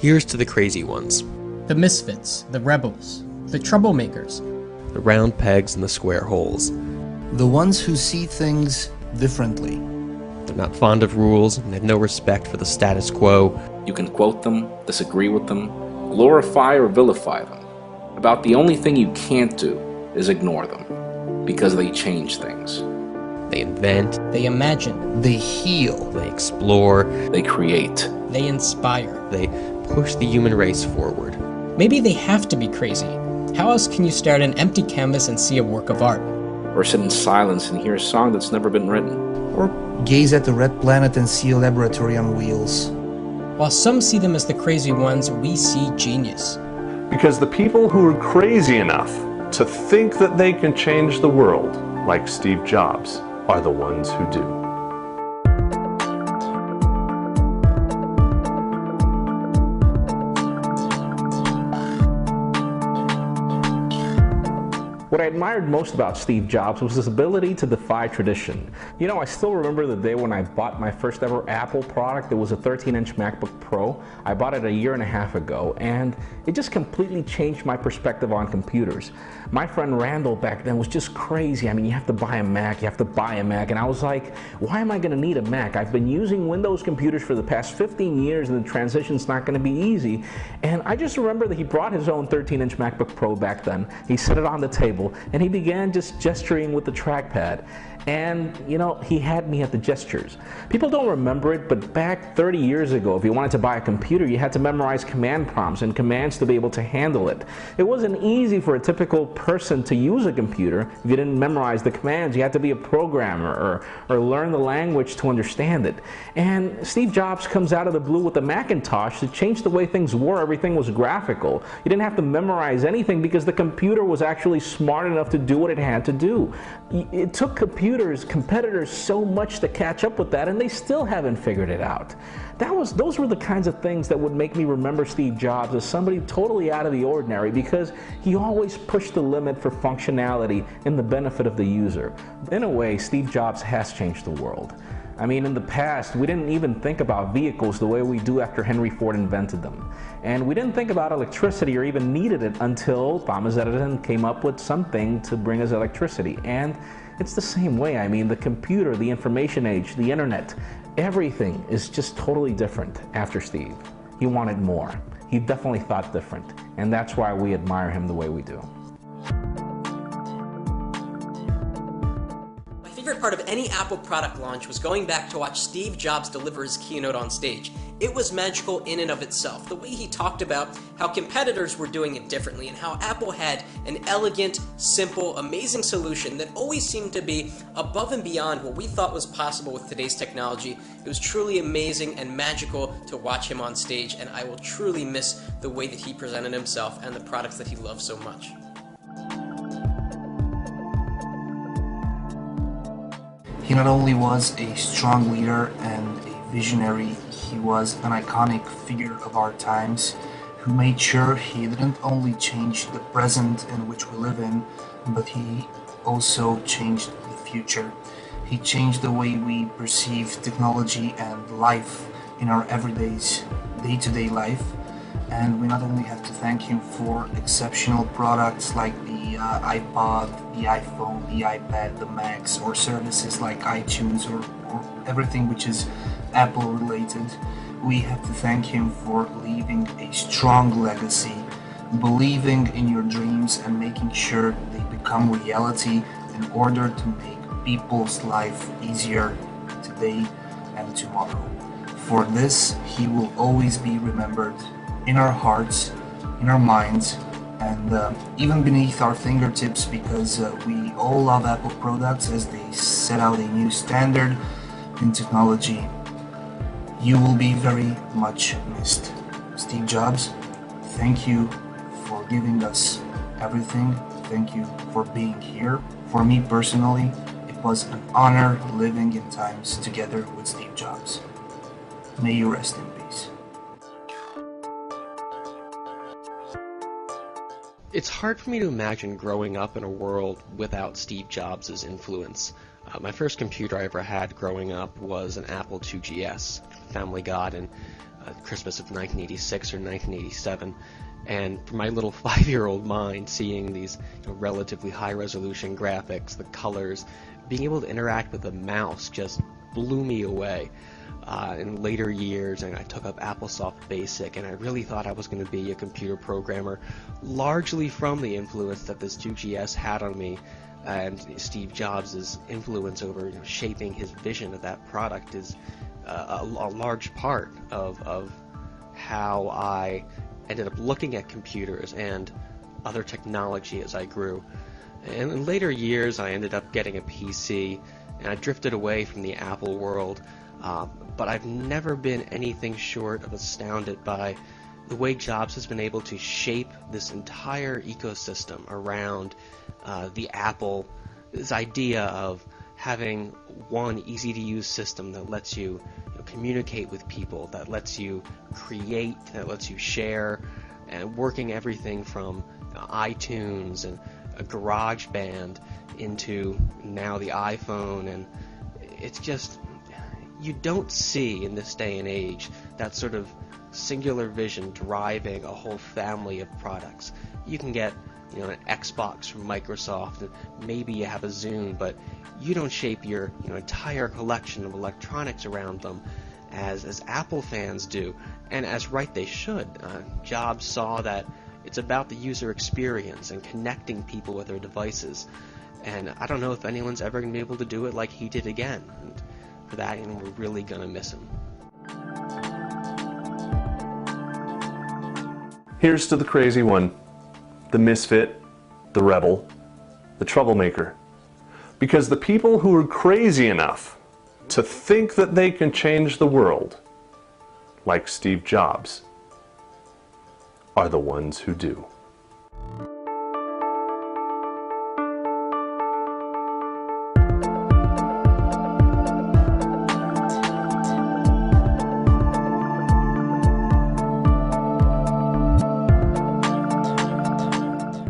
Here's to the crazy ones. The misfits, the rebels, the troublemakers. The round pegs and the square holes. The ones who see things differently. They're not fond of rules and have no respect for the status quo. You can quote them, disagree with them, glorify or vilify them. About the only thing you can't do is ignore them, because they change things. They invent. They imagine. They heal. They explore. They create. They inspire. They push the human race forward. Maybe they have to be crazy. How else can you stare at an empty canvas and see a work of art? Or sit in silence and hear a song that's never been written. Or gaze at the red planet and see a laboratory on wheels. While some see them as the crazy ones, we see genius. Because the people who are crazy enough to think that they can change the world, like Steve Jobs, are the ones who do. What I admired most about Steve Jobs was his ability to defy tradition. You know, I still remember the day when I bought my first ever Apple product. It was a 13-inch MacBook Pro. I bought it a year and a half ago, and it just completely changed my perspective on computers. My friend Randall back then was just crazy. I mean, you have to buy a Mac, you have to buy a Mac, and I was like, why am I going to need a Mac? I've been using Windows computers for the past 15 years, and the transition's not going to be easy. And I just remember that he brought his own 13-inch MacBook Pro back then. He set it on the table, and he began just gesturing with the trackpad. And, you know, he had me at the gestures. People don't remember it, but back 30 years ago, if you wanted to buy a computer, you had to memorize command prompts and commands to be able to handle it. It wasn't easy for a typical person to use a computer if you didn't memorize the commands. You had to be a programmer or learn the language to understand it. And Steve Jobs comes out of the blue with the Macintosh to change the way things were. Everything was graphical. You didn't have to memorize anything because the computer was actually smart enough to do what it had to do. It took competitors so much to catch up with that, and they still haven't figured it out. Those were the kinds of things that would make me remember Steve Jobs as somebody totally out of the ordinary, because he always pushed the limit for functionality in the benefit of the user. In a way, Steve Jobs has changed the world. I mean, in the past, we didn't even think about vehicles the way we do after Henry Ford invented them. And we didn't think about electricity or even needed it until Thomas Edison came up with something to bring us electricity. And it's the same way. I mean, the computer, the information age, the internet, everything is just totally different after Steve. He wanted more. He definitely thought different. And that's why we admire him the way we do. My favorite part of any Apple product launch was going back to watch Steve Jobs deliver his keynote on stage. It was magical in and of itself. The way he talked about how competitors were doing it differently and how Apple had an elegant, simple, amazing solution that always seemed to be above and beyond what we thought was possible with today's technology. It was truly amazing and magical to watch him on stage, and I will truly miss the way that he presented himself and the products that he loved so much. He not only was a strong leader and a visionary, he was an iconic figure of our times who made sure he didn't only change the present in which we live in, but he also changed the future. He changed the way we perceive technology and life in our day-to-day life. And we not only have to thank him for exceptional products like the iPod, the iPhone, the iPad, the Macs, or services like iTunes or everything which is Apple related. We have to thank him for leaving a strong legacy, believing in your dreams and making sure they become reality in order to make people's life easier today and tomorrow. For this, he will always be remembered in our hearts, in our minds, and even beneath our fingertips, because we all love Apple products as they set out a new standard in technology. You will be very much missed. Steve Jobs, thank you for giving us everything. Thank you for being here. For me personally, it was an honor living in times together with Steve Jobs. May you rest in peace. It's hard for me to imagine growing up in a world without Steve Jobs' influence. My first computer I ever had growing up was an Apple II GS, the family got, and Christmas of 1986 or 1987. And for my little 5-year-old mind, seeing these relatively high-resolution graphics, the colors, being able to interact with a mouse just blew me away. In later years, and I took up AppleSoft Basic, and I really thought I was going to be a computer programmer, largely from the influence that this Juki-S had on me, and Steve Jobs' influence over shaping his vision of that product is a large part of how I ended up looking at computers and other technology as I grew. And in later years, I ended up getting a PC, and I drifted away from the Apple world. But I've never been anything short of astounded by the way Jobs has been able to shape this entire ecosystem around the Apple, this idea of having one easy-to-use system that lets you, communicate with people, that lets you create, that lets you share, and working everything from iTunes and a GarageBand into now the iPhone, and it's just, you don't see in this day and age that sort of singular vision driving a whole family of products. You can get an Xbox from Microsoft, and maybe you have a Zune, but you don't shape your entire collection of electronics around them as Apple fans do, and as right they should. Jobs saw that it's about the user experience and connecting people with their devices, and I don't know if anyone's ever going to be able to do it like he did again. And for that, we're really going to miss him. Here's to the crazy one, the misfit, the rebel, the troublemaker. Because the people who are crazy enough to think that they can change the world, like Steve Jobs, are the ones who do.